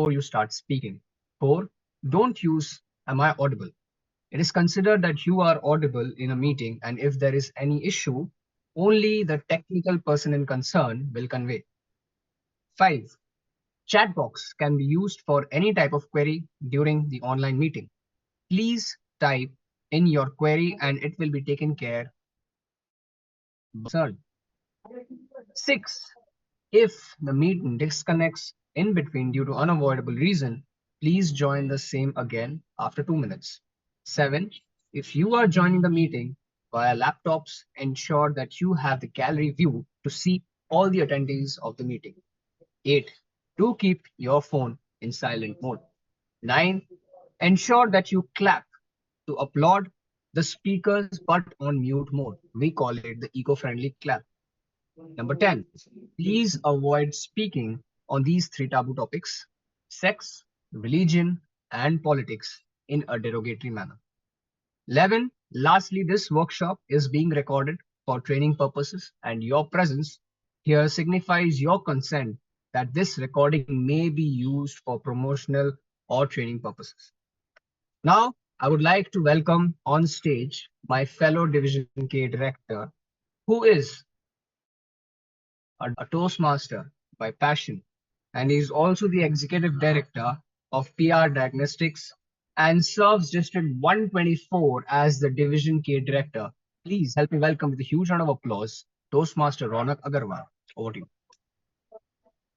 before you start speaking. 4. Don't use "Am I audible?" It is considered that you are audible in a meeting, and if there is any issue, only the technical person in concern will convey. 5. Chat box can be used for any type of query during the online meeting. Please type in your query and it will be taken care of. 6. If the meeting disconnects in between due to unavoidable reason, please join the same again after 2 minutes. 7. If you are joining the meeting via laptops, ensure that you have the gallery view to see all the attendees of the meeting. 8. Do keep your phone in silent mode. 9. Ensure that you clap to applaud the speakers but on mute mode. We call it the eco-friendly clap. Number 10, please avoid speaking on these three taboo topics: sex, religion, and politics in a derogatory manner. 11, lastly, this workshop is being recorded for training purposes, and your presence here signifies your consent that this recording may be used for promotional or training purposes. Now, I would like to welcome on stage my fellow Division K director, who is a Toastmaster by passion, and is also the Executive Director of PR Diagnostics and serves District 124 as the Division K Director. Please help me welcome with a huge round of applause Toastmaster Ronak Agarwal. Over to you.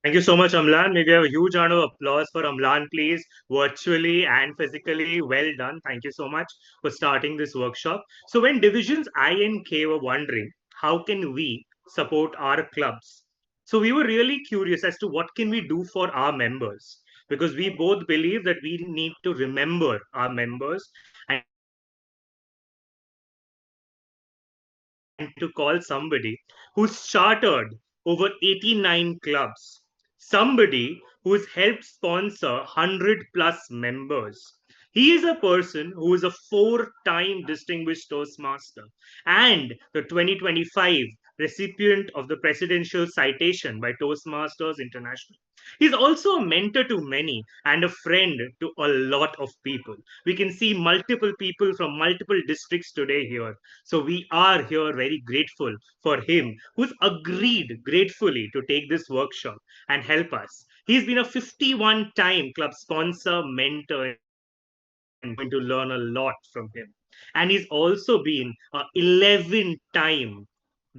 Thank you so much, Amlan. Maybe a huge round of applause for Amlan, please, virtually and physically. Well done. Thank you so much for starting this workshop. So, when divisions I and K were wondering how can we support our clubs, so we were really curious as to what can we do for our members, because we both believe that we need to remember our members and to call somebody who's chartered over 89 clubs, somebody who has helped sponsor 100 plus members. He is a person who is a four-time distinguished Toastmaster and the 2025 recipient of the Presidential Citation by Toastmasters International. He's also a mentor to many and a friend to a lot of people. We can see multiple people from multiple districts today here. So we are here very grateful for him, who's agreed gratefully to take this workshop and help us. He's been a 51 time club sponsor, mentor, and we're going to learn a lot from him. And he's also been a 11 time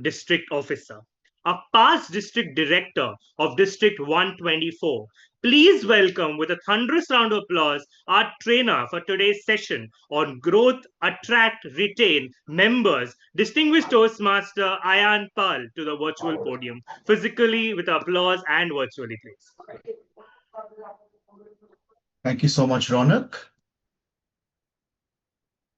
district officer, a past district director of District 124. Please welcome with a thunderous round of applause our trainer for today's session on growth, attract, retain members, distinguished Toastmaster Ayan Pal to the virtual podium, physically with applause and virtually, please. Thank you so much, Ronak,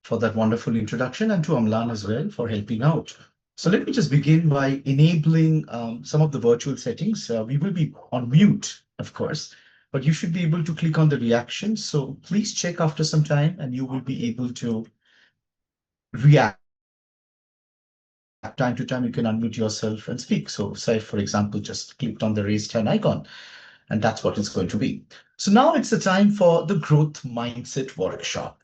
for that wonderful introduction, and to Amlan as well for helping out. So let me just begin by enabling some of the virtual settings. We will be on mute, of course, but you should be able to click on the reaction. So please check after some time and you will be able to react. Time to time, you can unmute yourself and speak. So say, for example, just clicked on the raised hand icon, and that's what it's going to be. So now it's the time for the growth mindset workshop.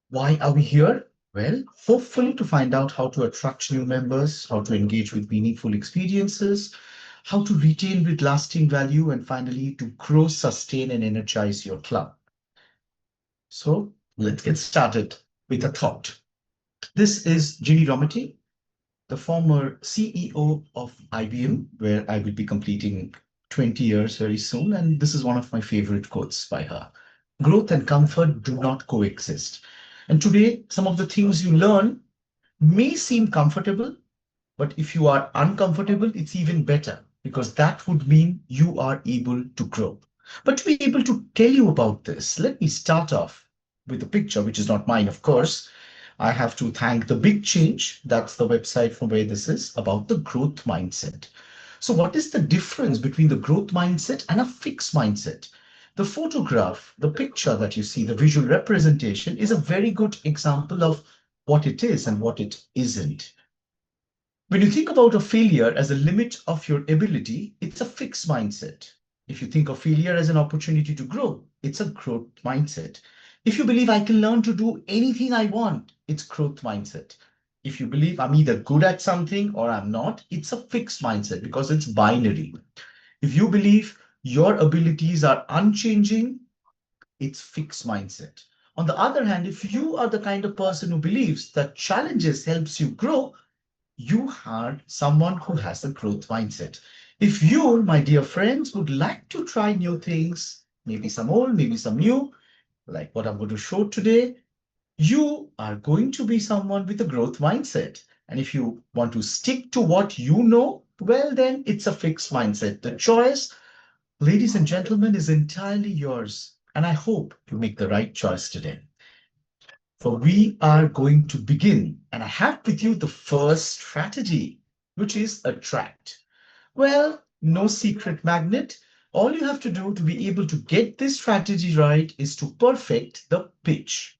Why are we here? Well, hopefully to find out how to attract new members, how to engage with meaningful experiences, how to retain with lasting value, and finally to grow, sustain, and energize your club. So let's get started with a thought. This is Ginny Rometty, the former CEO of IBM, where I will be completing 20 years very soon. And this is one of my favorite quotes by her. Growth and comfort do not coexist. And today, some of the things you learn may seem comfortable, but if you are uncomfortable, it's even better, because that would mean you are able to grow. But to be able to tell you about this, let me start off with a picture, which is not mine, of course. I have to thank The Big Change. That's the website from where this is, about the growth mindset. So what is the difference between the growth mindset and a fixed mindset? The photograph, the picture that you see, the visual representation is a very good example of what it is and what it isn't. When you think about a failure as a limit of your ability, it's a fixed mindset. If you think of failure as an opportunity to grow, it's a growth mindset. If you believe I can learn to do anything I want, it's growth mindset. If you believe I'm either good at something or I'm not, it's a fixed mindset because it's binary. If you believe your abilities are unchanging, it's fixed mindset. On the other hand, if you are the kind of person who believes that challenges helps you grow, you are someone who has a growth mindset. If you, my dear friends, would like to try new things, maybe some old, maybe some new, like what I'm going to show today, you are going to be someone with a growth mindset. And if you want to stick to what you know, well, then it's a fixed mindset. The choice, ladies and gentlemen, is entirely yours. And I hope you make the right choice today. For we are going to begin, and I have with you the first strategy, which is attract. Well, no secret magnet. All you have to do to be able to get this strategy right is to perfect the pitch.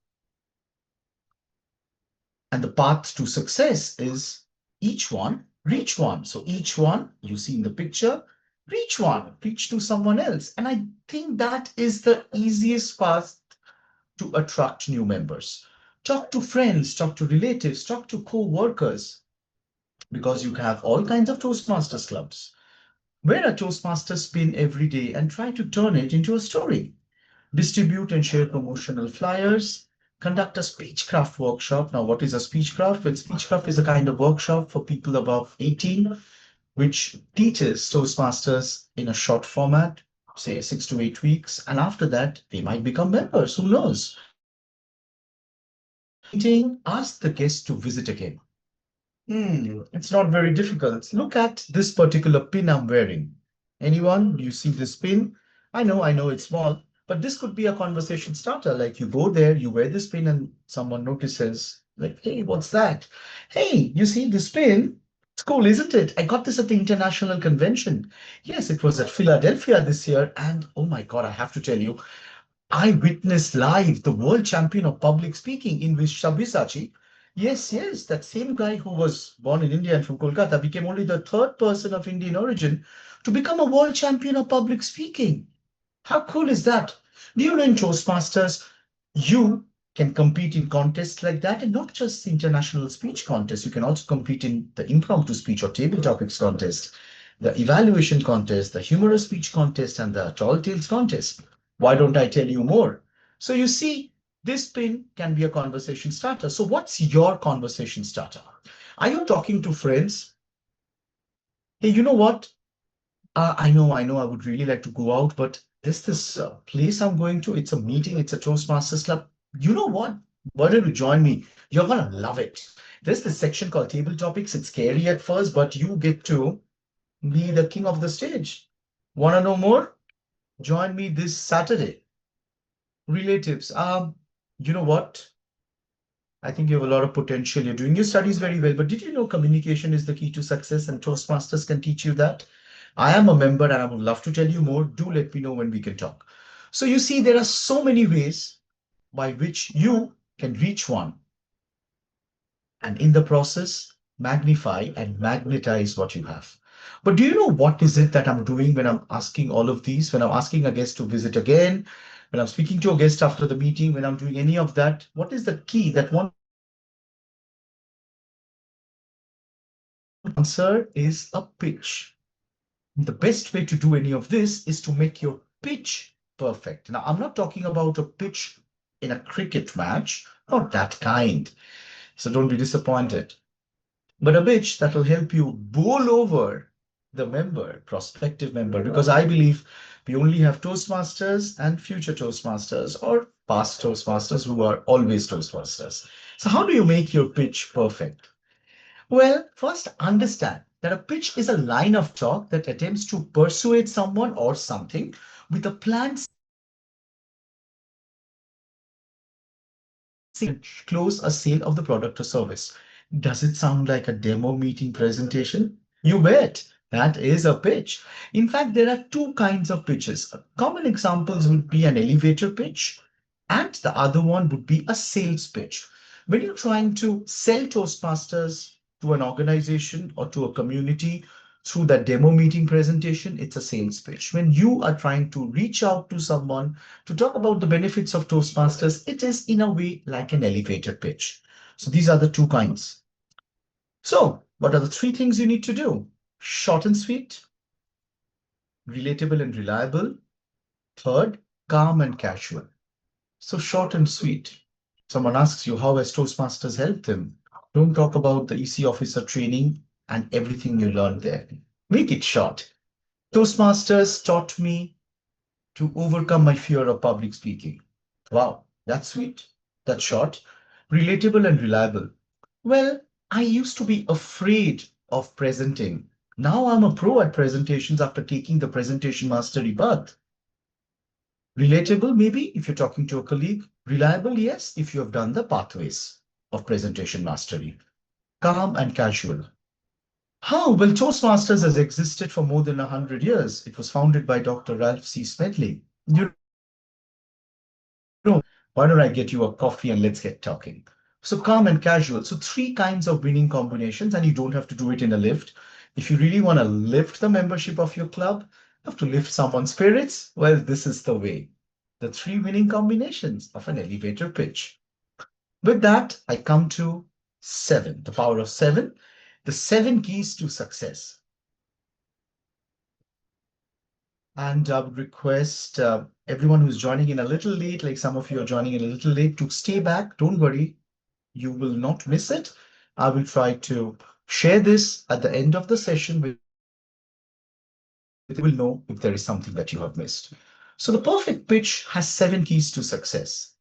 And the path to success is each one, reach one. So each one, you see in the picture, reach one, reach to someone else. And I think that is the easiest path to attract new members. Talk to friends, talk to relatives, talk to co-workers, because you have all kinds of Toastmasters clubs. Wear a Toastmaster spin every day and try to turn it into a story. Distribute and share promotional flyers. Conduct a speechcraft workshop. Now, what is a speechcraft? Well, speechcraft is a kind of workshop for people above 18, which teaches Toastmasters in a short format, say 6 to 8 weeks. And after that, they might become members. Who knows? Meeting, ask the guest to visit again. It's not very difficult. Look at this particular pin I'm wearing. Anyone? Do you see this pin? I know it's small, but this could be a conversation starter. Like you go there, you wear this pin, and someone notices, like, hey, what's that? Hey, you see this pin? It's cool, isn't it? I got this at the international convention. Yes, it was at Philadelphia this year, and oh my God, I have to tell you, I witnessed live the world champion of public speaking in Sabyasachi. Yes, that same guy who was born in India and from Kolkata became only the third person of Indian origin to become a world champion of public speaking. How cool is that? Do you know in Toastmasters, you can compete in contests like that and not just international speech contests. You can also compete in the impromptu speech or table topics contest, the evaluation contest, the humorous speech contest, and the tall tales contest. Why don't I tell you more? So you see, this pin can be a conversation starter. So what's your conversation starter? Are you talking to friends? Hey, you know what? I would really like to go out, but there's this place I'm going to. It's a meeting, it's a Toastmasters club. You know what? Why don't you join me? You're gonna love it. There's this section called Table Topics. It's scary at first, but you get to be the king of the stage. Wanna know more? Join me this Saturday. Relatives. You know what? I think you have a lot of potential. You're doing your studies very well, but did you know communication is the key to success and Toastmasters can teach you that? I am a member and I would love to tell you more. Do let me know when we can talk. So you see, there are so many ways by which you can reach one and in the process, magnify and magnetize what you have. But do you know what is it that I'm doing when I'm asking all of these? When I'm asking a guest to visit again, when I'm speaking to a guest after the meeting, when I'm doing any of that, what is the key that one answer is a pitch. The best way to do any of this is to make your pitch perfect. Now, I'm not talking about a pitch in a cricket match, not that kind. So don't be disappointed. But a pitch that will help you bowl over the member, prospective member, because I believe we only have Toastmasters and future Toastmasters or past Toastmasters who are always Toastmasters. So how do you make your pitch perfect? Well, first understand that a pitch is a line of talk that attempts to persuade someone or something with a planned close a sale of the product or service. Does it sound like a demo meeting presentation? You bet. That is a pitch. In fact, there are two kinds of pitches. Common examples would be an elevator pitch, and the other one would be a sales pitch. When you're trying to sell Toastmasters to an organization or to a community through that demo meeting presentation, it's a sales pitch. When you are trying to reach out to someone to talk about the benefits of Toastmasters, it is in a way like an elevator pitch. So these are the two kinds. So, what are the three things you need to do? Short and sweet, relatable and reliable. Third, calm and casual. So, short and sweet. Someone asks you, how has Toastmasters helped them? Don't talk about the EC officer training and everything you learned there. Make it short. Toastmasters taught me to overcome my fear of public speaking. Wow, that's sweet. That's short. Relatable and reliable. Well, I used to be afraid of presenting. Now I'm a pro at presentations after taking the presentation mastery path. Relatable, maybe if you're talking to a colleague. Reliable, yes, if you have done the pathways of presentation mastery. Calm and casual. How? Well, Toastmasters has existed for more than 100 years. It was founded by Dr. Ralph C. Smedley. You know, why don't I get you a coffee and let's get talking? So calm and casual. So three kinds of winning combinations, and you don't have to do it in a lift. If you really want to lift the membership of your club, you have to lift someone's spirits. Well, this is the way. The three winning combinations of an elevator pitch. With that, I come to seven, the power of seven, the seven keys to success. And I would request everyone who's joining in a little late, like some of you are joining in a little late, to stay back. Don't worry, you will not miss it. I will try to share this at the end of the session with you will know if there is something that you have missed. So the perfect pitch has seven keys to success.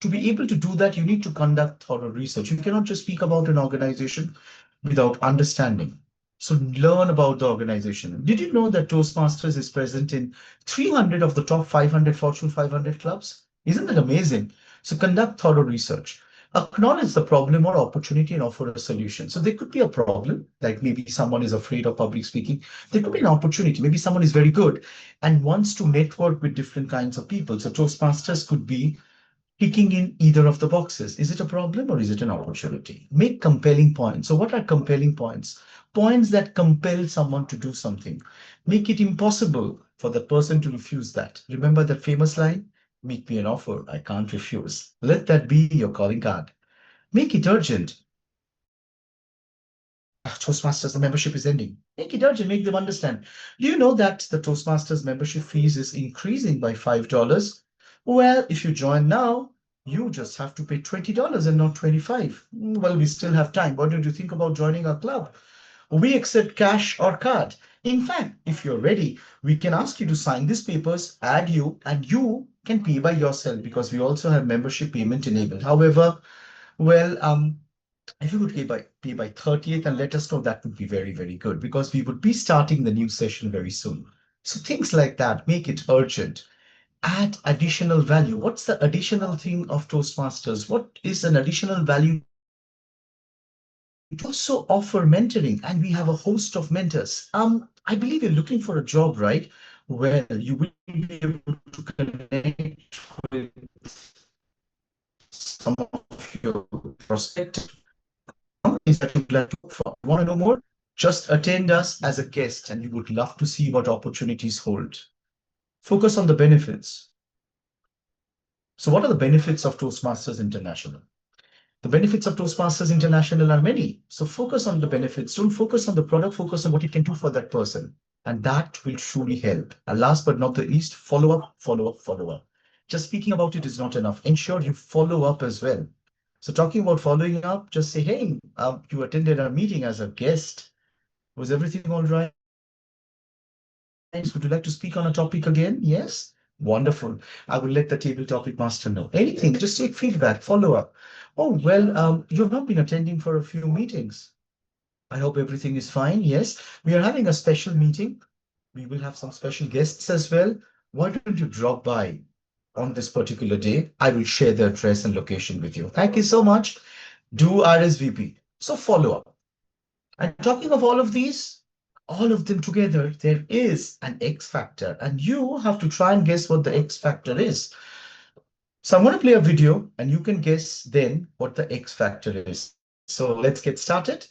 To be able to do that, you need to conduct thorough research. You cannot just speak about an organization without understanding. So learn about the organization. Did you know that Toastmasters is present in 300 of the top 500 Fortune 500 clubs? Isn't that amazing? So conduct thorough research. Acknowledge the problem or opportunity and offer a solution. So there could be a problem, like maybe someone is afraid of public speaking. There could be an opportunity. Maybe someone is very good and wants to network with different kinds of people. So Toastmasters could be ticking in either of the boxes. Is it a problem or is it an opportunity? Make compelling points. So, what are compelling points? Points that compel someone to do something. Make it impossible for the person to refuse that. Remember that famous line? Make me an offer I can't refuse. Let that be your calling card. Make it urgent. Toastmasters, the membership is ending. Make it urgent, make them understand. Do you know that the Toastmasters membership fees is increasing by $5? Well, if you join now, you just have to pay $20 and not 25. Well, we still have time. What did you think about joining our club? We accept cash or card. In fact, if you're ready, we can ask you to sign these papers, add you, and you can pay by yourself because we also have membership payment enabled. However, well, if you could pay by 30th and let us know, that would be very, very good because we would be starting the new session very soon. So things like that, make it urgent. Add additional value. What's the additional thing of Toastmasters? What is an additional value to Toastmasters? We also offer mentoring and we have a host of mentors. I believe you're looking for a job, right? Well, you will be able to connect with some of your prospective companies that you'd like to work for. You want to know more? Just attend us as a guest and you would love to see what opportunities hold. Focus on the benefits. So, what are the benefits of Toastmasters International? The benefits of Toastmasters International are many. So, focus on the benefits. Don't focus on the product, focus on what it can do for that person. And that will truly help. And last but not the least, follow up, follow up, follow up. Just speaking about it is not enough. Ensure you follow up as well. So, talking about following up, just say, hey, you attended our meeting as a guest. Was everything all right? Would you like to speak on a topic again? Yes? Wonderful. I will let the table topic master know. Anything, just take feedback, follow up. Oh, well, you have not been attending for a few meetings. I hope everything is fine. Yes, we are having a special meeting. We will have some special guests as well. Why don't you drop by on this particular day? I will share the address and location with you. Thank you so much. Do RSVP. So follow up. And talking of all of them together, there is an X factor, and you have to try and guess what the X factor is. So I'm going to play a video, and you can guess then what the X factor is. So let's get started.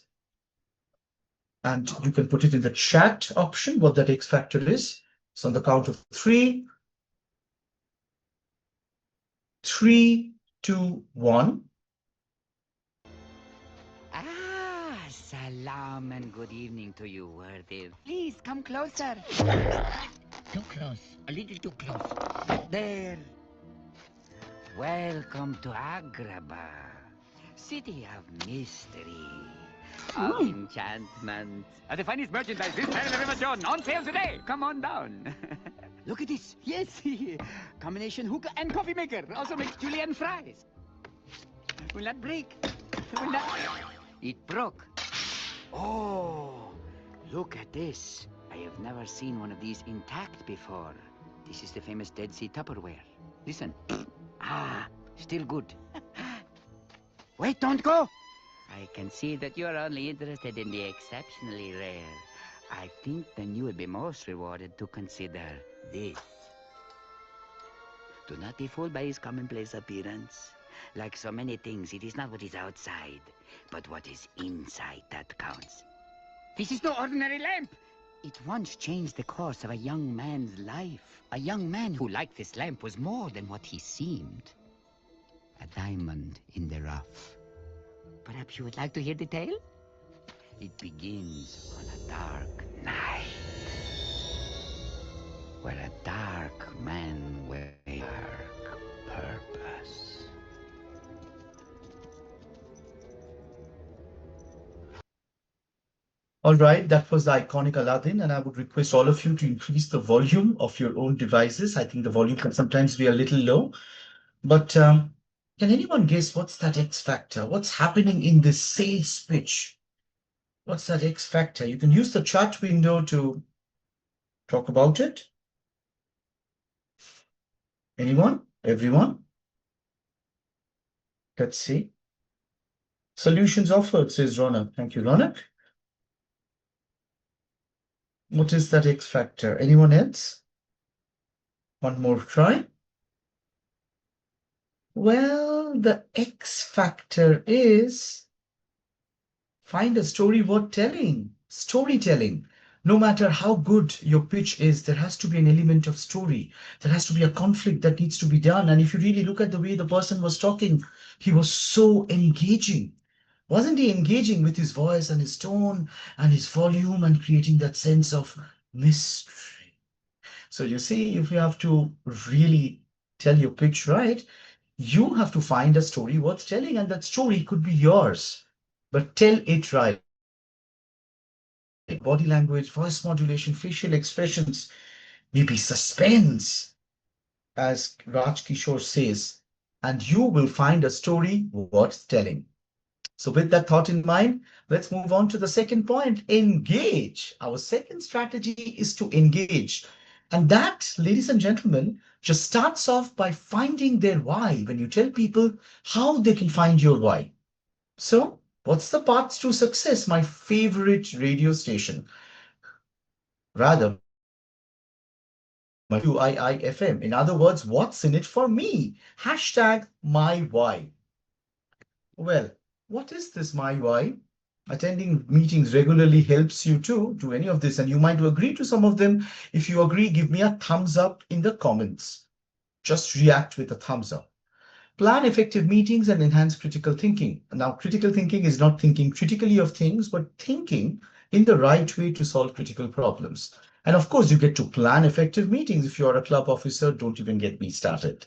And you can put it in the chat option what that X factor is. So on the count of three, three, two, one. Salam and good evening to you, worthy. Please come closer. Too close. A little too close. There. Welcome to Agrabah, city of mystery, of enchantment. The finest merchandise this side of the River Jordan, on sale today. Come on down. Look at this. Yes, combination hookah and coffee maker. Also makes julienne fries. Will not break. Will not. It broke. Oh, look at this. I have never seen one of these intact before. This is the famous Dead Sea Tupperware. Listen. Still good. Wait, don't go. I can see that you're only interested in the exceptionally rare. I think then you would be most rewarded to consider this. Do not be fooled by his commonplace appearance. Like so many things, it is not what is outside, but what is inside that counts. This is no ordinary lamp. It once changed the course of a young man's life. A young man who, like this lamp, was more than what he seemed. A diamond in the rough. Perhaps you would like to hear the tale? It begins on a dark night, where a dark man with a dark purpose. All right, that was the iconic Aladdin, and I would request all of you to increase the volume of your own devices. I think the volume can sometimes be a little low, but can anyone guess what's that X factor? What's happening in this sales pitch? What's that X factor? You can use the chat window to talk about it. Anyone? Everyone? Let's see. Solutions offered, says Ronak. Thank you, Ronak. What is that X factor? Anyone else? One more try. Well, the X factor is find a story worth telling. Storytelling. No matter how good your pitch is, there has to be an element of story. There has to be a conflict that needs to be done. And if you really look at the way the person was talking, he was so engaging. Wasn't he engaging with his voice and his tone and his volume and creating that sense of mystery? So you see, if you have to really tell your pitch right, you have to find a story worth telling, and that story could be yours. But tell it right. Body language, voice modulation, facial expressions, maybe suspense, as Raj Kishore says, and you will find a story worth telling. So with that thought in mind, let's move on to the second point, engage. Our second strategy is to engage. And that, ladies and gentlemen, just starts off by finding their why. When you tell people how they can find your why. So what's the path to success? My favorite radio station. Rather, my UIIFM. In other words, what's in it for me? Hashtag my why. Well, what is this my why? Attending meetings regularly helps you to do any of this, and you might agree to some of them. If you agree, give me a thumbs up in the comments. Just react with a thumbs up. Plan effective meetings and enhance critical thinking. Now, critical thinking is not thinking critically of things, but thinking in the right way to solve critical problems. And of course, you get to plan effective meetings. If you're a club officer, don't even get me started.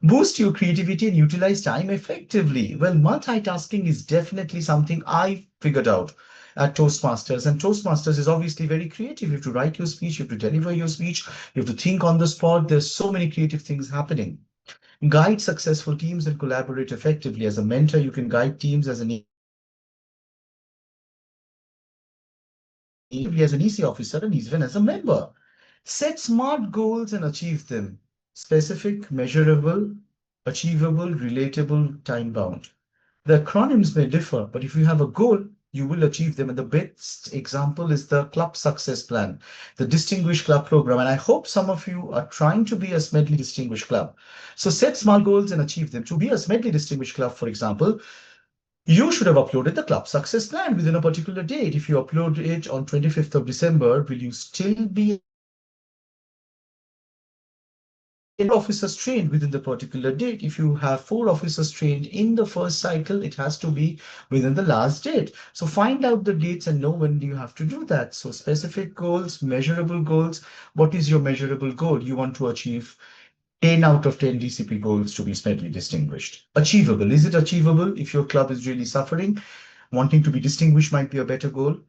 Boost your creativity and utilize time effectively. Well, multitasking is definitely something I figured out at Toastmasters. And Toastmasters is obviously very creative. You have to write your speech, you have to deliver your speech, you have to think on the spot. There's so many creative things happening. Guide successful teams and collaborate effectively. As a mentor, you can guide teams as an EC officer and even as a member. Set smart goals and achieve them. Specific, measurable, achievable, relatable, time-bound. The acronyms may differ, but if you have a goal, you will achieve them. And the best example is the Club Success Plan, the Distinguished Club Program. And I hope some of you are trying to be a Smedley Distinguished Club. So set smart goals and achieve them. To be a Smedley Distinguished Club, for example, You should have uploaded the club success plan within a particular date. If you upload it on 25th of December, will you still be officers trained within the particular date? If you have 4 officers trained in the first cycle, it has to be within the last date. So find out the dates and know when you have to do that. So specific goals, measurable goals. What is your measurable goal? You want to achieve 10 out of 10 DCP goals to be smartly distinguished. Achievable. Is it achievable? If your club is really suffering, wanting to be distinguished might be a better goal.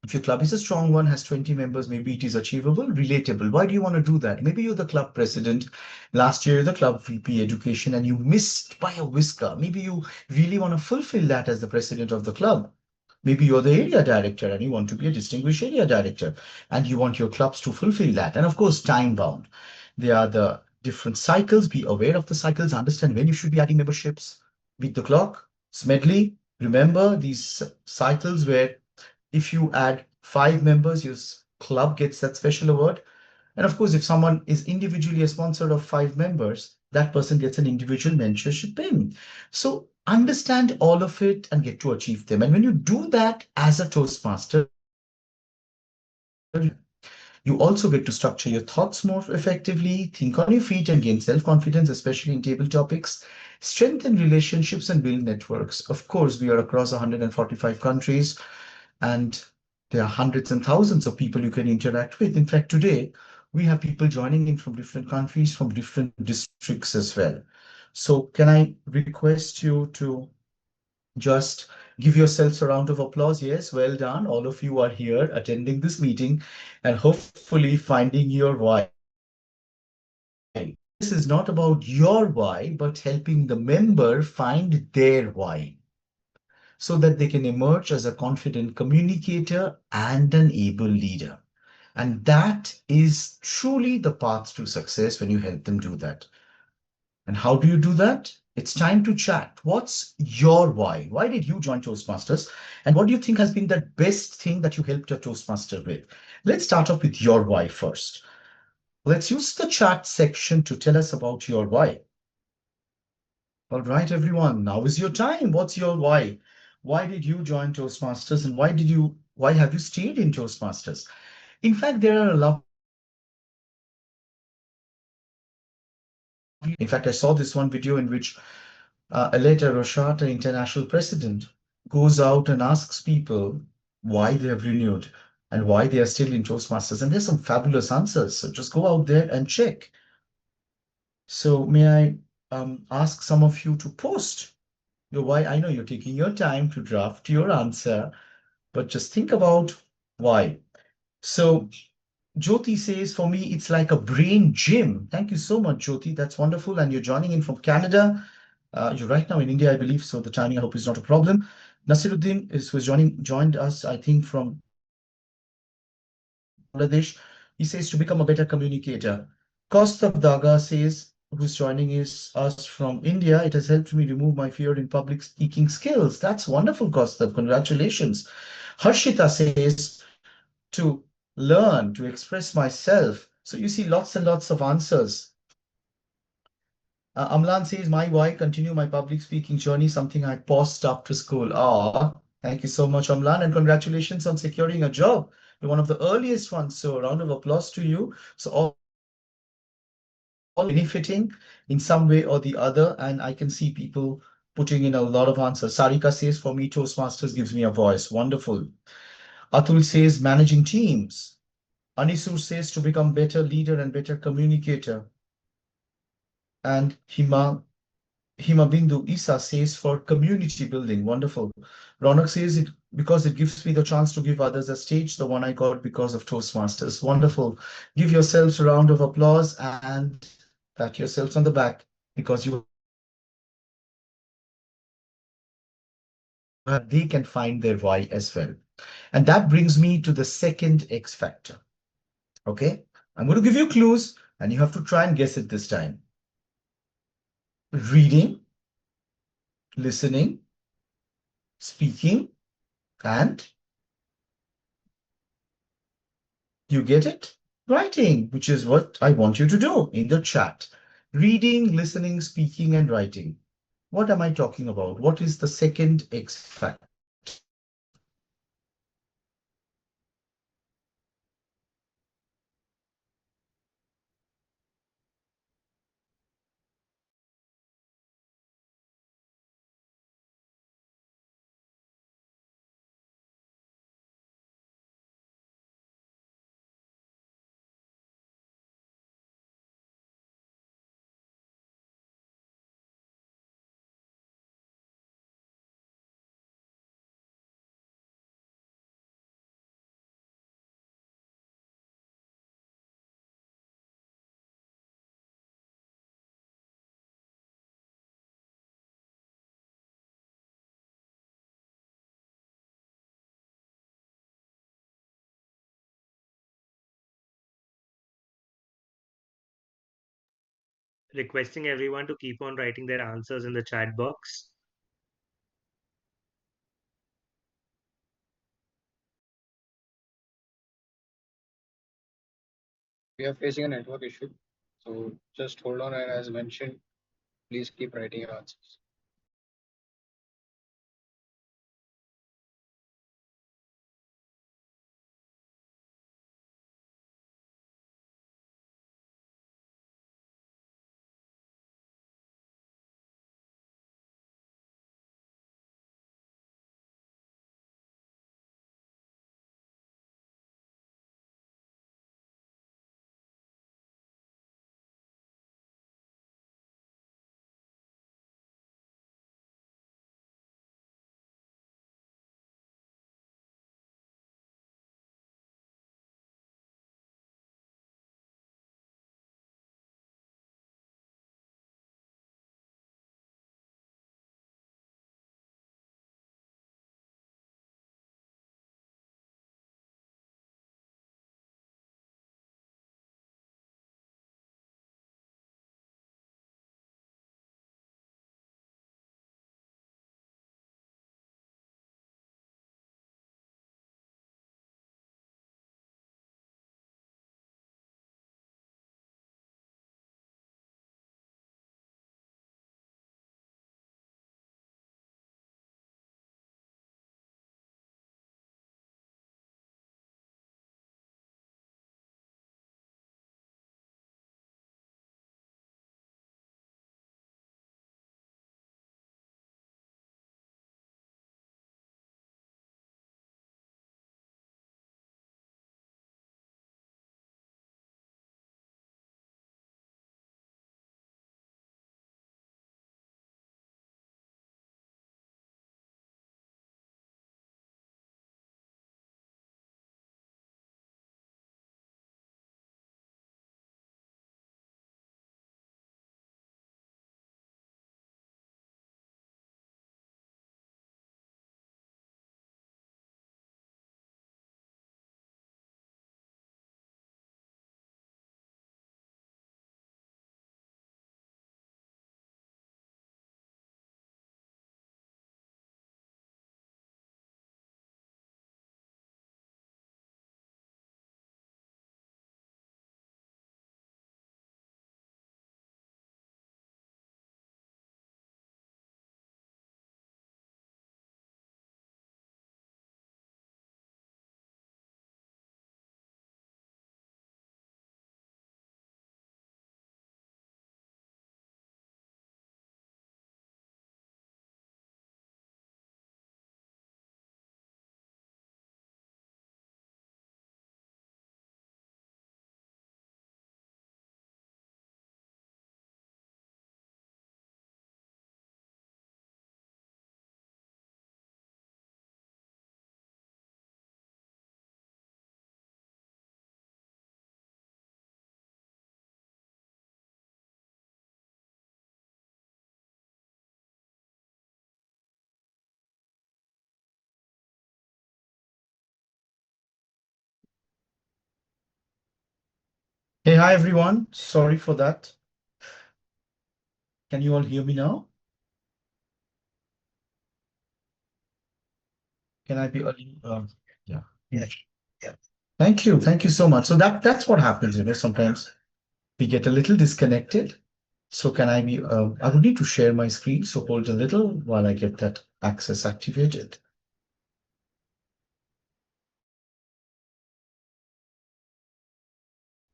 If your club is a strong one, has 20 members, maybe it is achievable, relatable. Why do you want to do that? Maybe you're the club president. Last year, you're the club VP education, and you missed by a whisker. Maybe you really want to fulfill that as the president of the club. Maybe you're the area director and you want to be a distinguished area director and you want your clubs to fulfill that. And of course, time bound. There are the different cycles. Be aware of the cycles, understand when you should be adding memberships. Beat the clock, Smedley. Remember these cycles where if you add 5 members, your club gets that special award. And of course, if someone is individually a sponsor of 5 members, that person gets an individual mentorship pin. So understand all of it and get to achieve them. And when you do that as a Toastmaster, you also get to structure your thoughts more effectively, think on your feet, and gain self confidence, especially in table topics, strengthen relationships, and build networks. Of course, we are across 145 countries and there are hundreds and thousands of people you can interact with. In fact, today we have people joining in from different countries, from different districts as well. So can I request you to just give yourselves a round of applause? Yes, well done. All of you are here attending this meeting and hopefully finding your why. This is not about your why, but helping the member find their why, so that they can emerge as a confident communicator and an able leader. And that is truly the path to success when you help them do that. And how do you do that? It's time to chat. What's your why? Why did you join Toastmasters? And what do you think has been the best thing that you helped your Toastmaster with? Let's start off with your why first. Let's use the chat section to tell us about your why. All right, everyone, now is your time. What's your why? Why did you join Toastmasters and why have you stayed in Toastmasters? In fact, there are a lovely in fact, I saw this one video in which Aleta Roshat, an international president, goes out and asks people why they have renewed and why they are still in Toastmasters. And there's some fabulous answers. So just go out there and check. So may I ask some of you to post your why? I know you're taking your time to draft your answer, but just think about why. So Jyoti says, for me, it's like a brain gym. Thank you so much, Jyoti. That's wonderful. And you're joining in from Canada. You're right now in India, I believe. So the timing, I hope, is not a problem. Nasiruddin joined us, I think, from Bangladesh. He says to become a better communicator. Kaustav Daga says, who's joining is us from India. It has helped me remove my fear in public speaking skills. That's wonderful, Kaustav. Congratulations. Harshita says to learn to express myself. So you see lots and lots of answers. Amlan says, my why continue my public speaking journey, something I paused after school. Ah, thank you so much, Amlan, and congratulations on securing a job. You're one of the earliest ones, so a round of applause to you. So all benefiting in some way or the other, and I can see people putting in a lot of answers. Sarika says, for me, Toastmasters gives me a voice. Wonderful. Atul says, managing teams. Anisur says, to become better leader and better communicator. And Himabindu Isa says for community building. Wonderful. Ronak says it because it gives me the chance to give others a stage, the one I got because of Toastmasters. Wonderful. Give yourselves a round of applause and pat yourselves on the back because they can find their why as well. And that brings me to the second X factor. Okay, I'm going to give you clues and you have to try and guess it this time. Reading, listening, speaking, and you get it? Writing, which is what I want you to do in the chat. Reading, listening, speaking, and writing. What am I talking about? What is the second X factor? Requesting everyone to keep on writing their answers in the chat box. We are facing a network issue. So just hold on, and as mentioned, please keep writing your answers. Hey, hi everyone. Sorry for that. Can you all hear me now? Can I be yeah. Yeah. Yeah. Thank you. Thank you so much. So that's what happens, sometimes we get a little disconnected So can I be, I would need to share my screen, so hold a little while I get that access activated.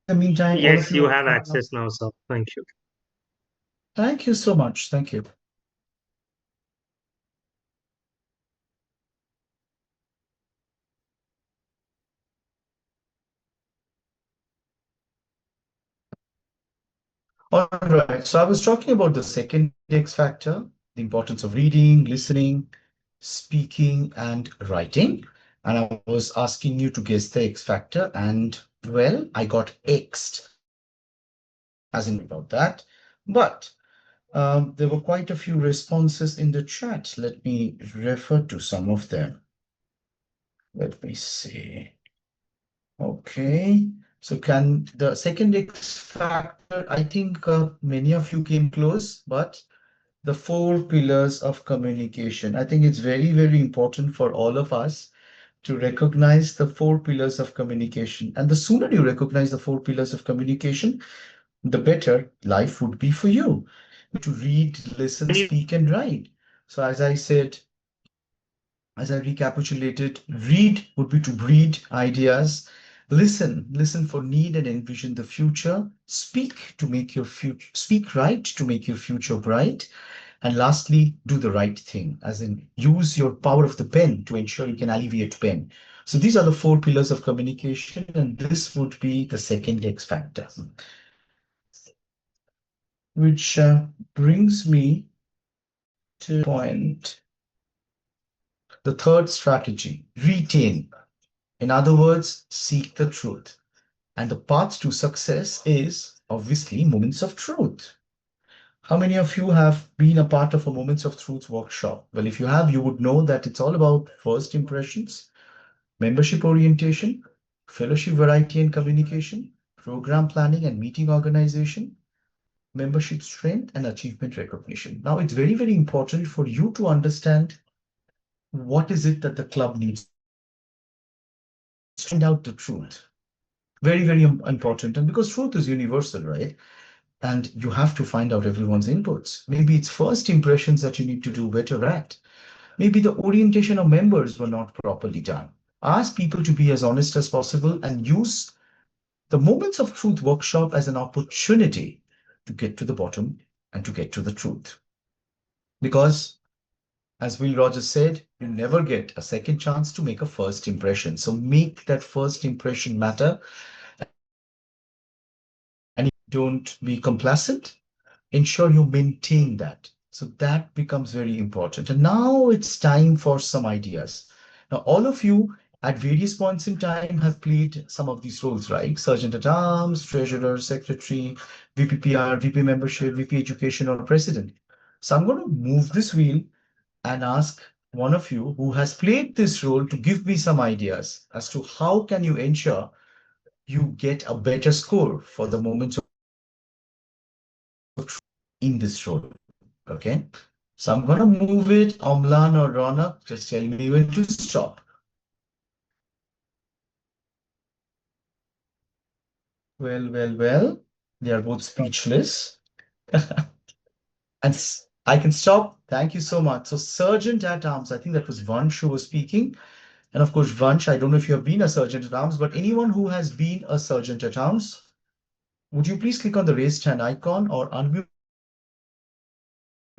In the meantime, all of Yes, you you are have coming up. access now, sir. Thank you. Thank you so much. Thank you. All right. So I was talking about the second X factor, the importance of reading, listening, speaking, and writing. And I was asking you to guess the X factor. And well, I got X'd, as in about that. But there were quite a few responses in the chat. Let me refer to some of them. Let me see. Okay. So can the second X factor, I think many of you came close, but the four pillars of communication. I think it's very, very important for all of us to recognize the four pillars of communication. And the sooner you recognize the four pillars of communication, the better life would be for you. To read, listen, Can you speak, and write. So as I said, as I recapitulated, read would be to breed ideas. Listen for need and envision the future. Speak to make your future, speak right to make your future bright. And lastly, do the right thing, as in use your power of the pen to ensure you can alleviate pain. So these are the four pillars of communication, and this would be the second X factor, which brings me to point the third strategy, retain. In other words, seek the truth. And the path to success is obviously moments of truth. How many of you have been a part of a Moments of Truth workshop? Well, if you have, you would know that it's all about first impressions, membership orientation, fellowship variety and communication, program planning and meeting organization, membership strength, and achievement recognition. Now, it's very, very important for you to understand what is it that the club needs to find out the truth. Very, very important. And because truth is universal, right? And you have to find out everyone's inputs. Maybe it's first impressions that you need to do better at. Maybe the orientation of members were not properly done. Ask people to be as honest as possible and use the Moments of Truth workshop as an opportunity to get to the bottom and to get to the truth. Because, as Will Rogers said, you never get a second chance to make a first impression. So make that first impression matter and don't be complacent. Ensure you maintain that. So that becomes very important. And now it's time for some ideas. Now, all of you at various points in time have played some of these roles, right? Sergeant at Arms, Treasurer, Secretary, VPPR, VP Membership, VP Education, or President. So I'm going to move this wheel and ask one of you who has played this role to give me some ideas as to how can you ensure you get a better score for the moments in this role. Okay. So I'm going to move it. Omlan or Ronak, just tell me when to stop. Well. They are both speechless. And I can stop. Thank you so much. So Sergeant at Arms, I think that was Vansh who was speaking. And of course, Vansh, I don't know if you have been a Sergeant at Arms, but anyone who has been a Sergeant at Arms, would you please click on the raised hand icon or unmute?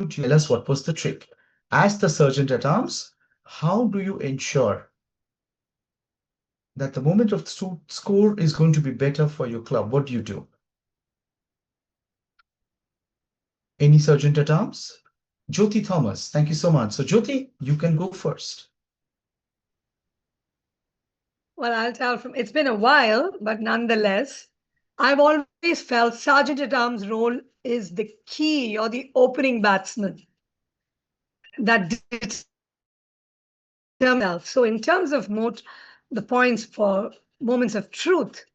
Tell us what was the trick. As the Sergeant at Arms, how do you ensure that the moment of score is going to be better for your club? What do you do? Any Sergeant at Arms? Jyoti Thomas, thank you so much. So Jyoti, you can go first. Well, I'll tell from it's been a while, but nonetheless, I've always felt Sergeant at Arms' role is the key or the opening batsman that determines. So, in terms of the points for moments of truth,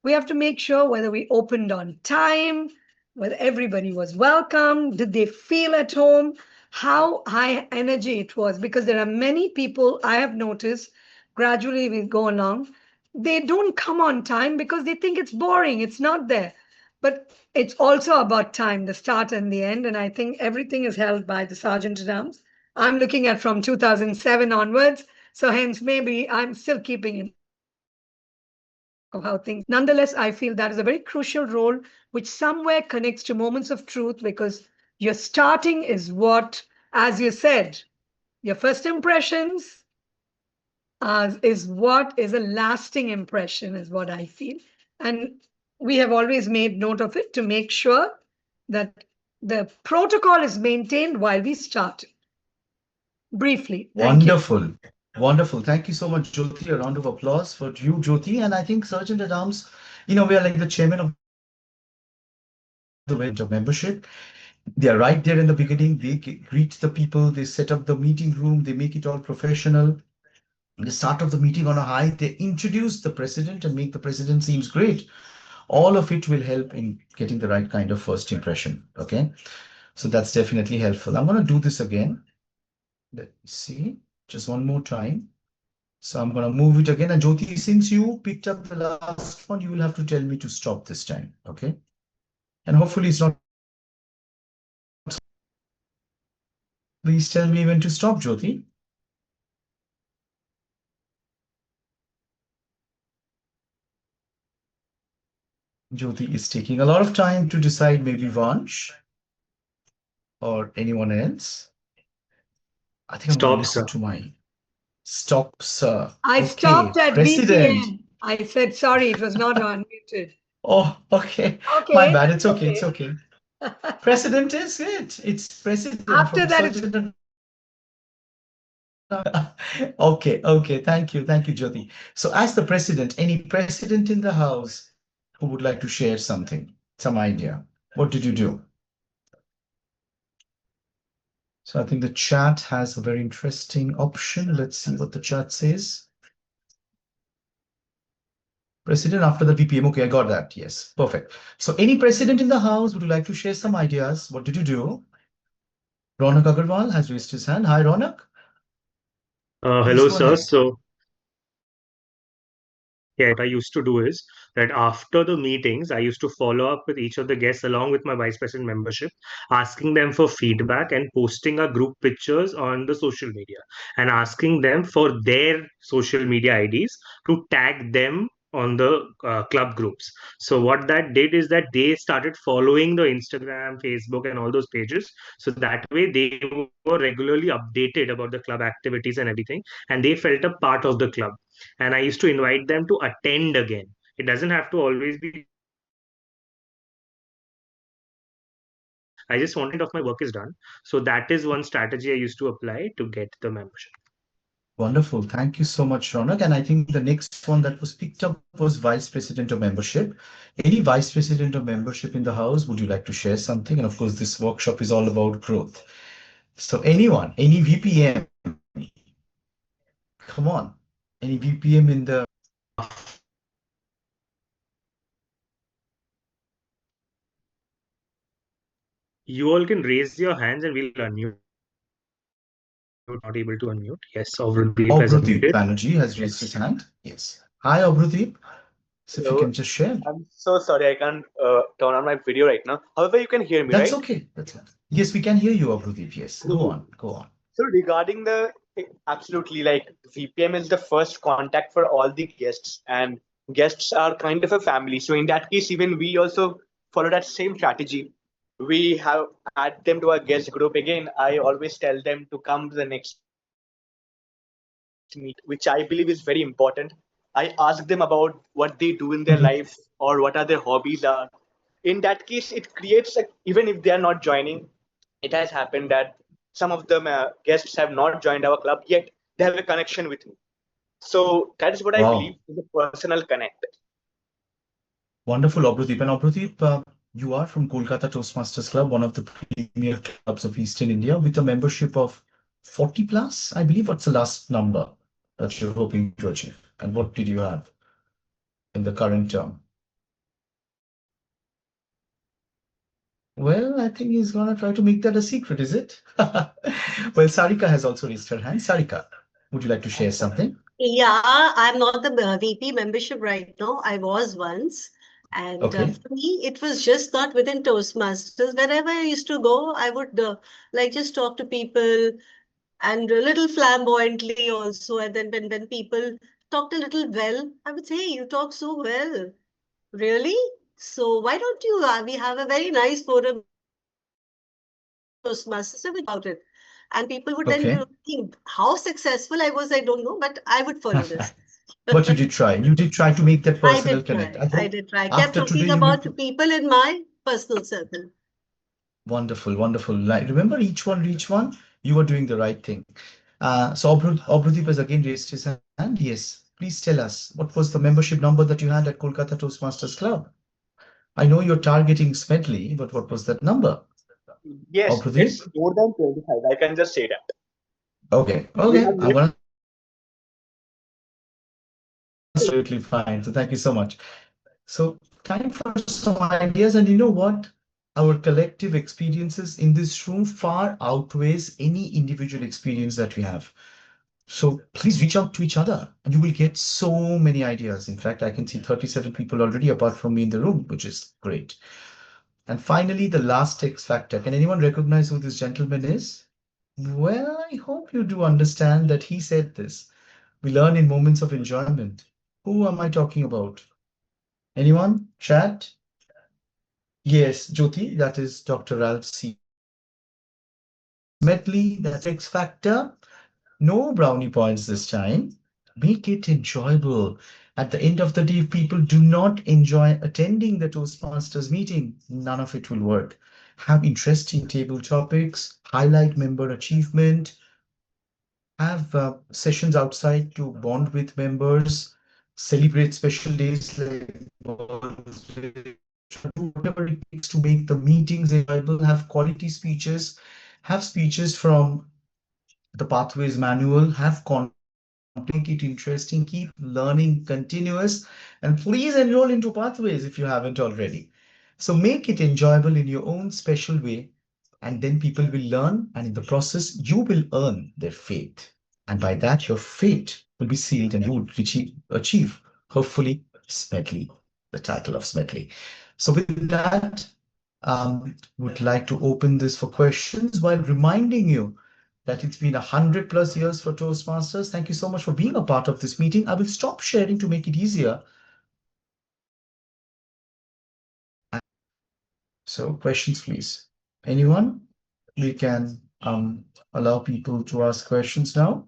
we have to make sure whether we opened on time, whether everybody was welcome, did they feel at home, how high energy it was. Because there are many people I have noticed gradually we go along, they don't come on time because they think it's boring, it's not there. But it's also about time, the start and the end. And I think everything is held by the Sergeant at Arms. I'm looking at from 2007 onwards. So hence, maybe I'm still keeping in of how things. Nonetheless, I feel that is a very crucial role, which somewhere connects to moments of truth because your starting is what, as you said, your first impressions is what is a lasting impression, is what I feel. And we have always made note of it to make sure that the protocol is maintained while we start. Briefly, thank you. Wonderful. Wonderful. Thank you so much, Jyoti. A round of applause for you, Jyoti. And I think Sergeant at Arms, we are like the chairman of the of membership. They are right there in the beginning. They greet the people, they set up the meeting room, they make it all professional. They start off the meeting on a high, they introduce the president and make the president seems great. All of it will help in getting the right kind of first impression. Okay. So that's definitely helpful. I'm going to do this again. Let me see. Just one more time. So I'm going to move it again. And Jyoti, since you picked up the last one, you will have to tell me to stop this time. Okay. And hopefully it's not. Please tell me when to stop, Jyoti. Jyoti is taking a lot of time to decide, maybe Vansh or anyone else. I think I'm going to Stop, listen sir. to my stop, sir. I Okay, stopped at President. VPN. I said, sorry, it was not unmuted. Oh, okay. My Okay, bad. It's that's okay. It's okay. okay. President is it. It's President After from that, it's Sergeant. Okay, okay. Thank you, Jyoti. So, as the president, any president in the house who would like to share something, some idea? What did you do? So, I think the chat has a very interesting option. Let's see what the chat says. President after the PPM. Okay, I got that. Yes, perfect. So, any president in the house, would you like to share some ideas? What did you do? Ronak Agarwal has raised his hand. Hi, Ronak. Please Hello, go sir. ahead. So, yeah, what I used to do is that after the meetings, I used to follow up with each of the guests along with my vice president membership, asking them for feedback and posting our group pictures on the social media and asking them for their social media IDs to tag them on the club groups. So what that did is that they started following the Instagram, Facebook, and all those pages. So that way they were regularly updated about the club activities and everything, and they felt a part of the club, and I used to invite them to attend again. It doesn't have to always be I just wanted of my work is done. So that is one strategy I used to apply to get the membership. Wonderful. Thank you so much, Ronak. And I think the next one that was picked up was Vice President of Membership. Any Vice President of Membership in the house, would you like to share something? And of course, this workshop is all about growth. So anyone, any VPM, come on, any VPM in the You all can raise your hands and we'll unmute. Not able to unmute. Yes, Avrudeep has Obrudeep unmuted. Banerjee has raised his Yes. hand. Yes. Hi, Obrudeep. So if you Hello. can just share. I'm so sorry I can't turn on my video right now. However, you can hear me, That's right? okay. That's it. Yes, we can hear you, Obrudeep. Yes. Go Mhm. on. Go on. So regarding the absolutely like VPM is the first contact for all the guests, and guests are kind of a family. So in that case, even we also follow that same strategy. We have add them to our guest group again. I always tell them to come to the next meet, which I believe is very important. I ask them about what they do in their life or what are their Mhm. hobbies are. In that case, it creates even if they are not joining, it has happened that some of them guests have not joined our club yet, they have a connection with me. So that is what I believe is Wow. a personal connect. Wonderful, Obrudeep. And Obrudeep, you are from Kolkata Toastmasters Club, one of the premier clubs of Eastern India, with a membership of 40 plus, I believe. What's the last number that you're hoping to achieve? And what did you have in the current term? Well, I think he's gonna try to make that a secret, is it? Well, Sarika has also raised her hand. Sarika, would you like to share something? Yeah, I'm not the VP membership right now. I was once. And Okay. for me, it was just not within Toastmasters. Wherever I used to go, I would like just talk to people and a little flamboyantly also. And then when people talked a little well, I would say, hey, you talk so well. Really? So why don't you? We have a very nice forum here in Toastmasters. So we talk about it. And people would then Okay. think how successful I was, I don't know, but I would follow this. But you did try. You did try to make that I personal did connect. try. I I hope did try. I kept after today talking you will. about people in my personal circle. Wonderful, wonderful. Like, remember, each one reach one. You are doing the right thing. So Obrudeep has again raised his hand. Yes, please tell us what was the membership number that you had at Kolkata Toastmasters Club? I know you're targeting Smedley, but what was that number? Yes, Obrudeep? it's more than 25. I can just say that. Okay, We okay. have I'm lived. gonna stop you there. That's totally fine. So thank you so much. So time for some ideas, and you know what? Our collective experiences in this room far outweighs any individual experience that we have. So please reach out to each other and you will get so many ideas. In fact, I can see 37 people already apart from me in the room, which is great. And finally, the last X factor. Can anyone recognize who this gentleman is? Well, I hope you do understand that he said this. We learn in moments of enjoyment. Who am I talking about? Anyone? Chat? Yes, Jyoti, that is Dr. Ralph C. Medley, that's X factor. No brownie points this time. Make it enjoyable. At the end of the day, if people do not enjoy attending the Toastmasters meeting, none of it will work. Have interesting table topics, highlight member achievement, have sessions outside to bond with members, celebrate special days like birthday, do whatever it takes to make the meetings enjoyable, have quality speeches, have speeches from the Pathways Manual, have content, make it interesting, keep learning continuous, and please enroll into Pathways if you haven't already. So make it enjoyable in your own special way, and then people will learn, and in the process, you will earn their faith. And by that, your fate will be sealed and you will achieve, hopefully, Smedley, the title of Smedley. So with that, would like to open this for questions while reminding you that it's been 100+ years for Toastmasters. Thank you so much for being a part of this meeting. I will stop sharing to make it easier. So questions, please. Anyone? We can allow people to ask questions now.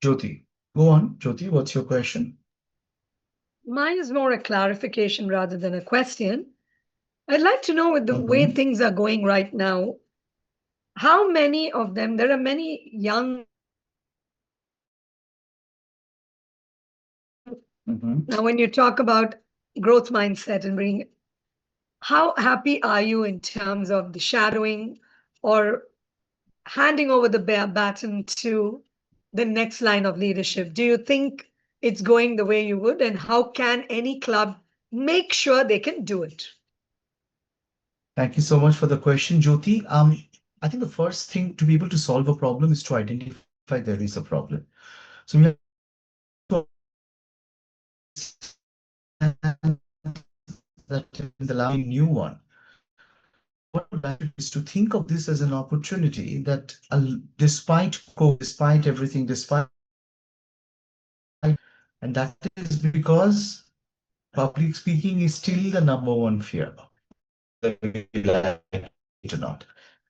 Jyoti, go on. Jyoti, what's your question? Mine is more a clarification rather than a question. I'd like to know with the way Mhm, things are going right now, how many of them, there are many young mhm. now when you talk about growth mindset and bring, how happy are you in terms of the shadowing or handing over the baton to the next line of leadership? Do you think it's going the way you would? And how can any club make sure they can do it? Thank you so much for the question, Jyoti. I think the first thing to be able to solve a problem is to identify there is a problem. So we have to understand that in the last new one. So what I would like to do is to think of this as an opportunity that despite COVID, despite everything, despite, and that is because public speaking is still the number one fear, whether we like it or not.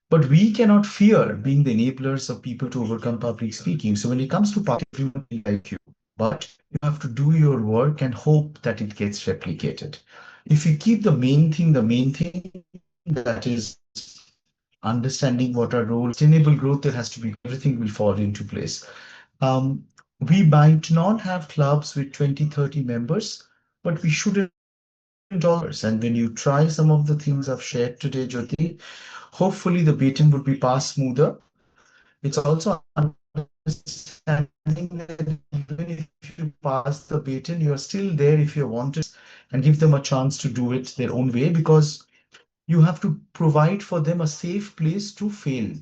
But we cannot fear being the enablers of people to overcome public speaking. So when it comes to public, everyone will like you, but you have to do your work and hope that it gets replicated. If you keep the main thing, that is understanding what our role, sustainable growth, there has to be everything will fall into place. Um, we might not have clubs with 20, 30 members, but we shouldn't all. And when you try some of the things I've shared today, Jyoti, hopefully the baton would be passed smoother. It's also understanding that even if you pass the baton, you're still there if you want to, and give them a chance to do it their own way, because you have to provide for them a safe place to fail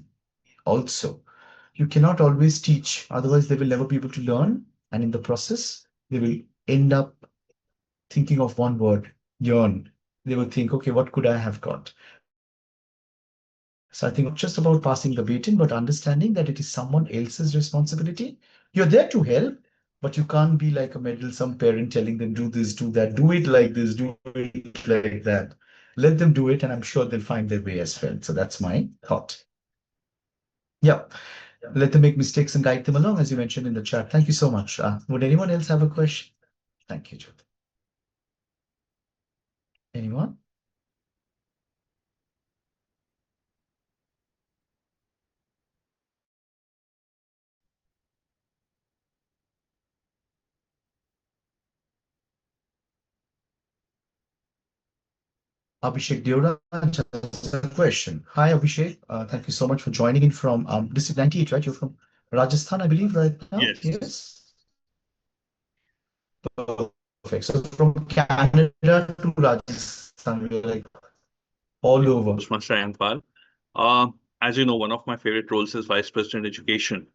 also. You cannot always teach, otherwise, they will never be able to learn. And in the process, they will end up thinking of one word, yearn. They will think, okay, what could I have got? So I think it's not just about passing the baton, but understanding that it is someone else's responsibility. You're there to help, but you can't be like a meddlesome parent telling them, do this, do that, do it like this, do it like that. Let them do it, and I'm sure they'll find their way as well. So that's my thought. Yeah. Let them make mistakes and guide them along, as you mentioned in the chat. Thank you so much. Would anyone else have a question? Thank you, Jyoti. Anyone? Abhishek Deora just has a question. Hi, Abhishek. Thank you so much for joining in from District 98, right? You're from Rajasthan, I believe, right now? Yes. Yes. Perfect. So from Canada to Rajasthan, we're like all over. Toastmaster Ayan. As you know, one of my favorite roles is Vice President Education.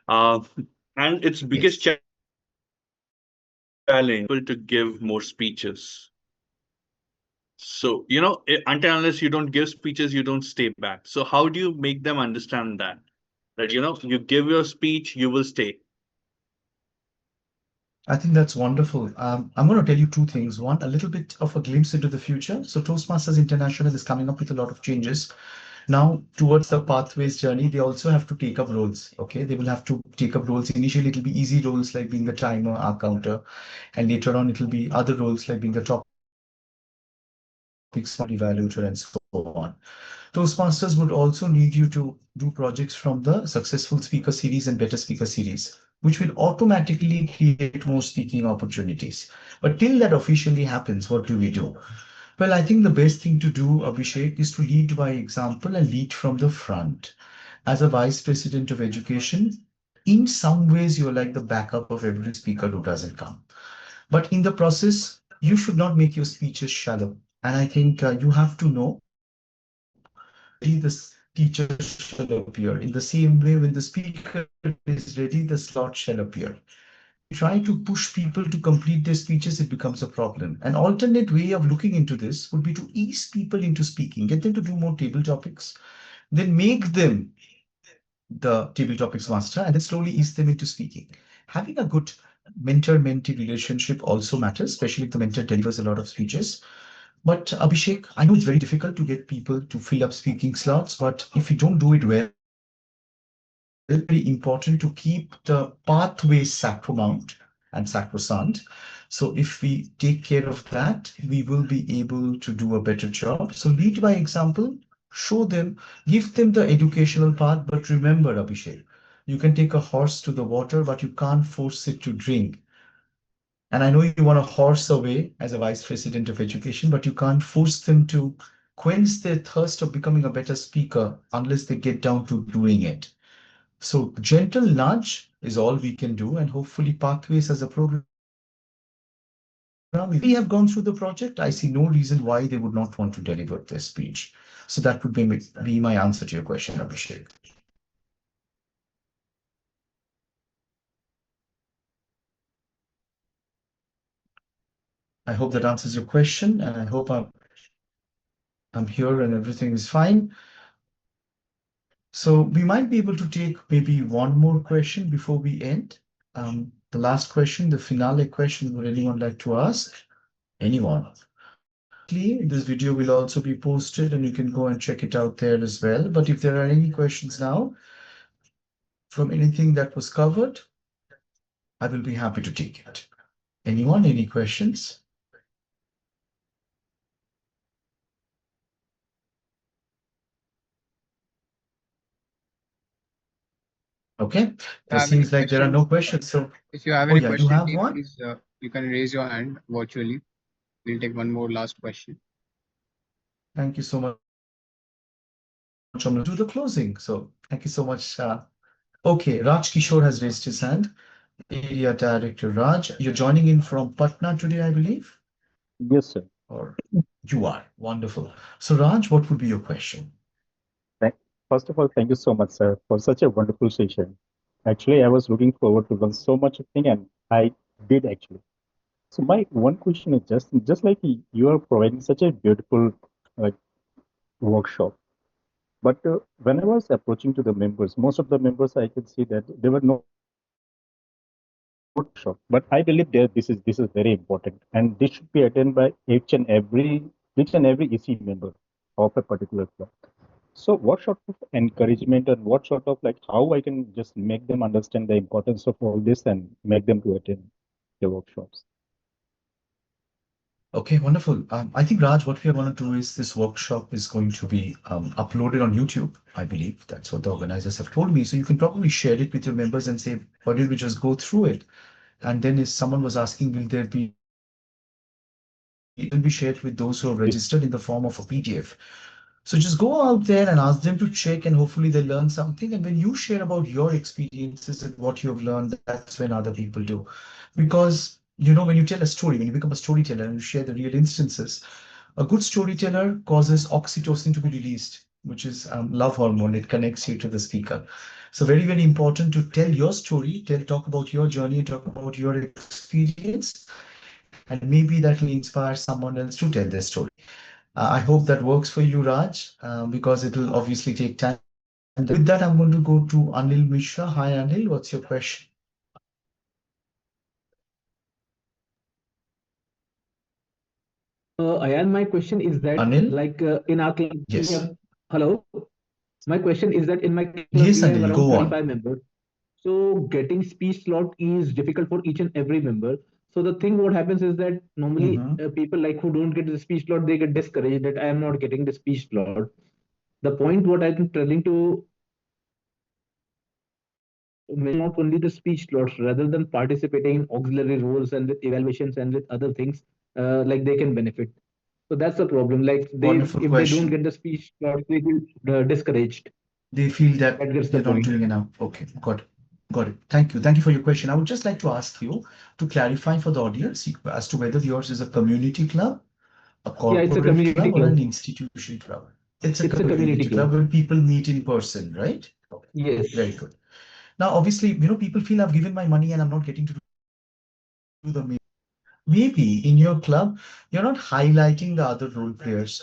Uh, and its Yes. biggest challenge people to give more speeches. So, until unless you don't give speeches, you don't stay back. So, how do you make them understand that? That, you give your speech, you will stay. I think that's wonderful. I'm going to tell you two things. One, a little bit of a glimpse into the future. So Toastmasters International is coming up with a lot of changes. Now, towards the pathways journey, they also have to take up roles. Okay, they will have to take up roles. Initially, it'll be easy roles like being the timer, our counter, and later on, it'll be other roles like being the topic smart evaluator and so on. Toastmasters would also need you to do projects from the Successful Speaker Series and Better Speaker Series, which will automatically create more speaking opportunities. But till that officially happens, what do we do? Well, I think the best thing to do, Abhishek, is to lead by example and lead from the front. As a vice president of education, in some ways, you're like the backup of every speaker who doesn't come. But in the process, you should not make your speeches shallow. And I think you have to know when the teacher shall appear. In the same way, when the speaker is ready, the slot shall appear. If we try to push people to complete their speeches, it becomes a problem. An alternate way of looking into this would be to ease people into speaking, get them to do more table topics, then make them the table topics master, and then slowly ease them into speaking. Having a good mentor-mentee relationship also matters, especially if the mentor delivers a lot of speeches. But Abhishek, I know it's very difficult to get people to fill up speaking slots, but if you don't do it well, it's very, very important to keep the pathway sacrosanct and sacrosanct. So if we take care of that, we will be able to do a better job. So lead by example, show them, give them the educational part. But remember, Abhishek, you can take a horse to the water, but you can't force it to drink. And I know you want a horse away as a vice president of education, but you can't force them to quench their thirst of becoming a better speaker unless they get down to doing it. So gentle nudge is all we can do, and hopefully Pathways as a program, if we have gone through the project, I see no reason why they would not want to deliver their speech. So that would be my answer to your question, Abhishek. I hope that answers your question, and I hope I'm here and everything is fine. So we might be able to take maybe one more question before we end. The last question, the finale question, would anyone like to ask? Anyone? Obviously, this video will also be posted and you can go and check it out there as well. But if there are any questions now from anything that was covered, I will be happy to take it. Anyone, any questions? Okay, there Have any seems like there are questions? no questions. So, If you have oh any yeah, you question, have team, one? please you can raise your hand virtually. We'll take one more last question. Thank you so much. I'm going to do the closing. So, thank you so much. Okay, Raj Kishore has raised his hand. Area Director Raj, you're joining in from Patna today, I believe? Yes, sir. Or you are. Wonderful. So, Raj, what would be your question? First of all, thank you so much, sir, for such a wonderful session. Actually, I was looking forward to learn so much of thing, and I did actually. So my one question is just like you are providing such a beautiful like workshop, but when I was approaching to the members, most of the members I could see that they were not workshop. But I believe that this is very important, and this should be attended by each and every EC member of a particular club. So, what sort of encouragement and what sort of like how I can just make them understand the importance of all this and make them to attend the workshops? Okay, wonderful. I think, Raj, what we are going to do is this workshop is going to be uploaded on YouTube. I believe that's what the organizers have told me. So you can probably share it with your members and say, why don't we just go through it? And then if someone was asking, will there be, it will be shared with those who are registered in the form of a PDF. So just go out there and ask them to check, and hopefully they learn something. And when you share about your experiences and what you have learned, that's when other people do. Because, when you tell a story, when you become a storyteller and you share the real instances, a good storyteller causes oxytocin to be released, which is love hormone. It connects you to the speaker. So very, very important to tell your story, talk about your journey, talk about your experience, and maybe that will inspire someone else to tell their story. I hope that works for you, Raj, because it will obviously take time. And with that, I'm going to go to Anil Mishra. Hi, Anil. What's your question? Ayan, my question is that, Anil? like in our club, we Yes. have, hello. My question is that in my club, we Yes, have Anil, around go 35 on. members. So getting speech slot is difficult for each and every member. So the thing what happens is that normally Hmm. people like who don't get the speech slot, they get discouraged that I am not getting the speech slot. The point what I'm telling to not only the speech slots rather than participating in auxiliary roles and with evaluations and with other things, like they can benefit. So that's the problem. Like they, Wonderful if they don't question. get the speech slot, they will discouraged. They feel that That gets the they're not point. doing enough. Okay, got it. Got it. Thank you. Thank you for your question. I would just like to ask you to clarify for the audience as to whether yours is a community club, a Yeah, it's a corporate community club, or club. an institution club. It's a It's a community community club club. where people meet in person, right? Okay, very Yes. good. Now, obviously, people feel I've given my money and I'm not getting to do the main. Maybe in your club, you're not highlighting the other role players.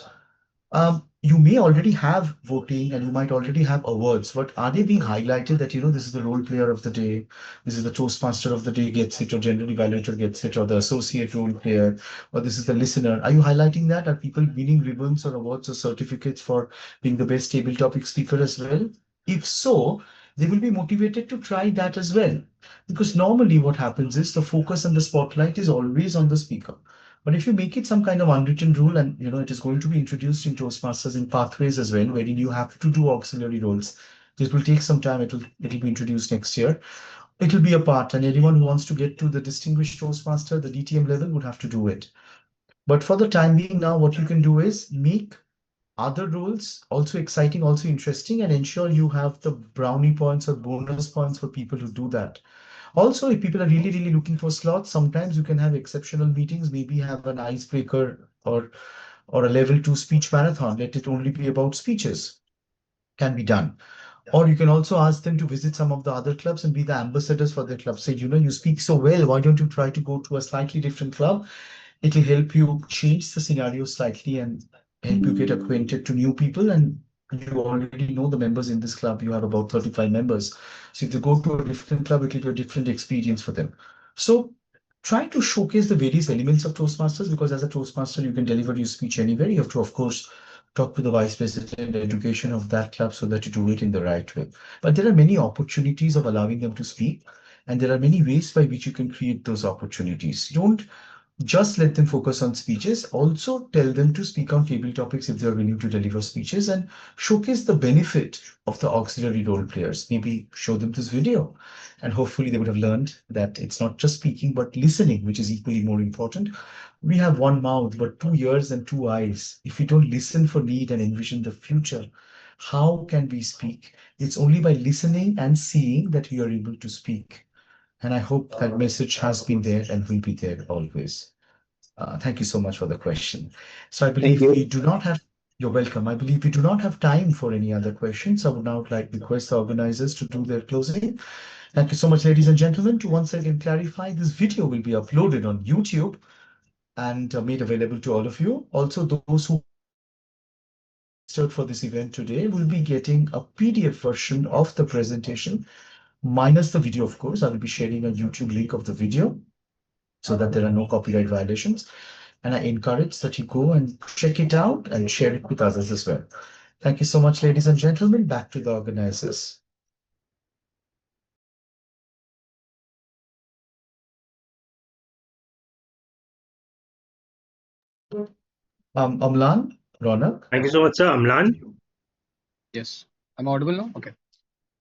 You may already have voting and you might already have awards, but are they being highlighted that, this is the role player of the day, this is the Toastmaster of the day gets it, or general evaluator gets it, or the associate role player, or this is the listener? Are you highlighting that? Are people winning ribbons or awards or certificates for being the best table topic speaker as well? If so, they will be motivated to try that as well. Because normally what happens is the focus and the spotlight is always on the speaker. But if you make it some kind of unwritten rule, and it is going to be introduced in Toastmasters in pathways as well, wherein you have to do auxiliary roles. This will take some time. It'll be introduced next year. It'll be a part, and anyone who wants to get to the distinguished Toastmaster, the DTM level, would have to do it. But for the time being, now what you can do is make other roles also exciting, also interesting, and ensure you have the brownie points or bonus points for people who do that. Also, if people are really, really looking for slots, sometimes you can have exceptional meetings, maybe have an icebreaker or a level two speech marathon. Let it only be about speeches. Can be done. Or you can also ask them to visit some of the other clubs and be the ambassadors for their club. Say, you speak so well. Why don't you try to go to a slightly different club? It'll help you change the scenario slightly and help you get acquainted to new people. And you already know the members in this club. You have about 35 members. So if they go to a different club, it'll be a different experience for them. So try to showcase the various elements of Toastmasters, because as a Toastmaster, you can deliver your speech anywhere. You have to, of course, talk to the vice president education of that club so that you do it in the right way. But there are many opportunities of allowing them to speak, and there are many ways by which you can create those opportunities. Don't just let them focus on speeches. Also, tell them to speak on table topics if they are willing to deliver speeches, and showcase the benefit of the auxiliary role players. Maybe show them this video, and hopefully, they would have learned that it's not just speaking, but listening, which is equally more important. We have one mouth, but two ears and two eyes. If we don't listen for need and envision the future, how can we speak? It's only by listening and seeing that we are able to speak. And I hope that message has been there and will be there always. Thank you so much for the question. So I Thank believe we you. do not have. You're welcome. I believe we do not have time for any other questions. I would now like to request the organizers to do their closing. Thank you so much, ladies and gentlemen. To once again clarify, this video will be uploaded on YouTube and made available to all of you. Also, those who registered for this event today will be getting a PDF version of the presentation, minus the video, of course. I will be sharing a YouTube link of the video so that there are no copyright violations. And I encourage that you go and check it out and share it with others as well. Thank you so much, ladies and gentlemen. Back to the organizers. Amlan, Ronak. Thank you so much, sir. Amlan. Yes. I'm audible now? Okay.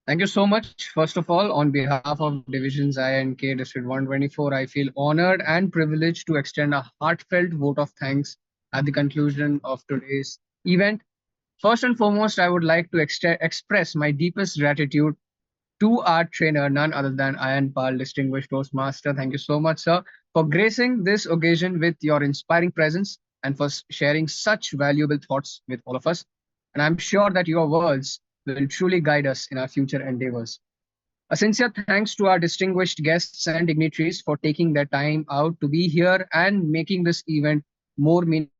Thank you so much. First of all, on behalf of Divisions I and K District 124, I feel honored and privileged to extend a heartfelt vote of thanks at the conclusion of today's event. First and foremost, I would like to express my deepest gratitude to our trainer, none other than Ayan Pal, distinguished Toastmaster. Thank you so much, sir, for gracing this occasion with your inspiring presence and for sharing such valuable thoughts with all of us. And I'm sure that your words will truly guide us in our future endeavors. A sincere thanks to our distinguished guests and dignitaries for taking their time out to be here and making this event more meaningful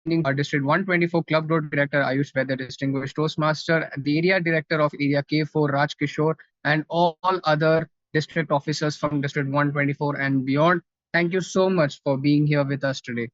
for us. Our District 124 Club Road Director Ayush Vedder, Distinguished Toastmaster, the Area Director of Area K4 Raj Kishore, and all other district officers from District 124 and beyond. Thank you so much for being here with us today.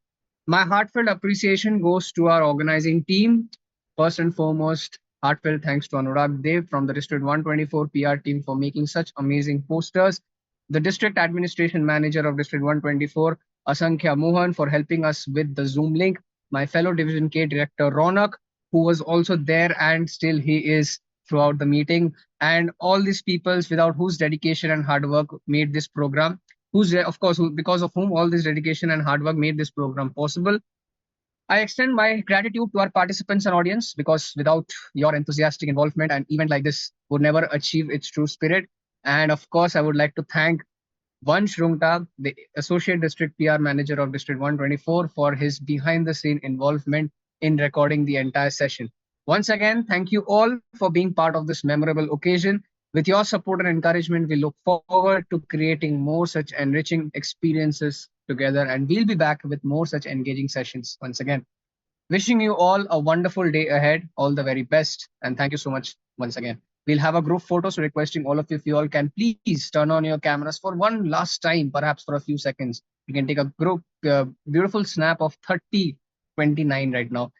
My heartfelt appreciation goes to our organizing team. First and foremost, heartfelt thanks to Anurag Dev from the District 124 PR team for making such amazing posters. The District Administration Manager of District 124, Asankhya Mohan, for helping us with the Zoom link. My fellow Division K Director Ronak, who was also there and still he is throughout the meeting, and all these peoples without whose dedication and hard work made this program, who's of course because of whom all this dedication and hard work made this program possible. I extend my gratitude to our participants and audience because without your enthusiastic involvement, an event like this would never achieve its true spirit. And of course, I would like to thank Vansh Rungta, the Associate District PR Manager of District 124, for his behind the scene involvement in recording the entire session. Once again, thank you all for being part of this memorable occasion. With your support and encouragement, we look forward to creating more such enriching experiences together, and we'll be back with more such engaging sessions once again. Wishing you all a wonderful day ahead. All the very best. And thank you so much once again. We'll have a group photo, so requesting all of you, if you all can please turn on your cameras for one last time, perhaps for a few seconds. You can take a group beautiful snap of 3029 right now.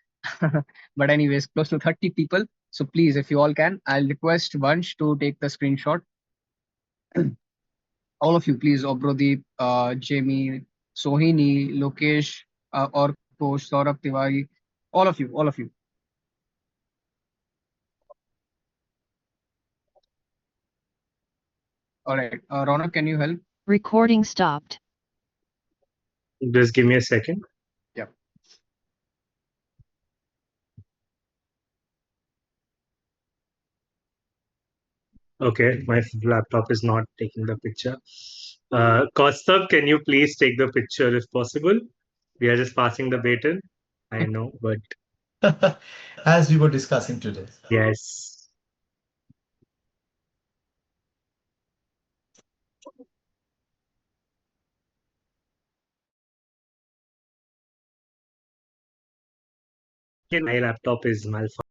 But anyways, close to 30 people. So please, if you all can, I'll request Vansh to take the screenshot. All of you, please, Obrodeep, Jamie, Sohini, Lokesh, Orkosh, Saurabh Tiwari, all of you. All right. Ronak, can you help? Recording stopped. Just give me a second. Yeah. Okay, my laptop is not taking the picture. Kaustav, can you please take the picture if possible? We are just passing the baton. I know, but As we were discussing today. yes. My laptop is malfunctioning.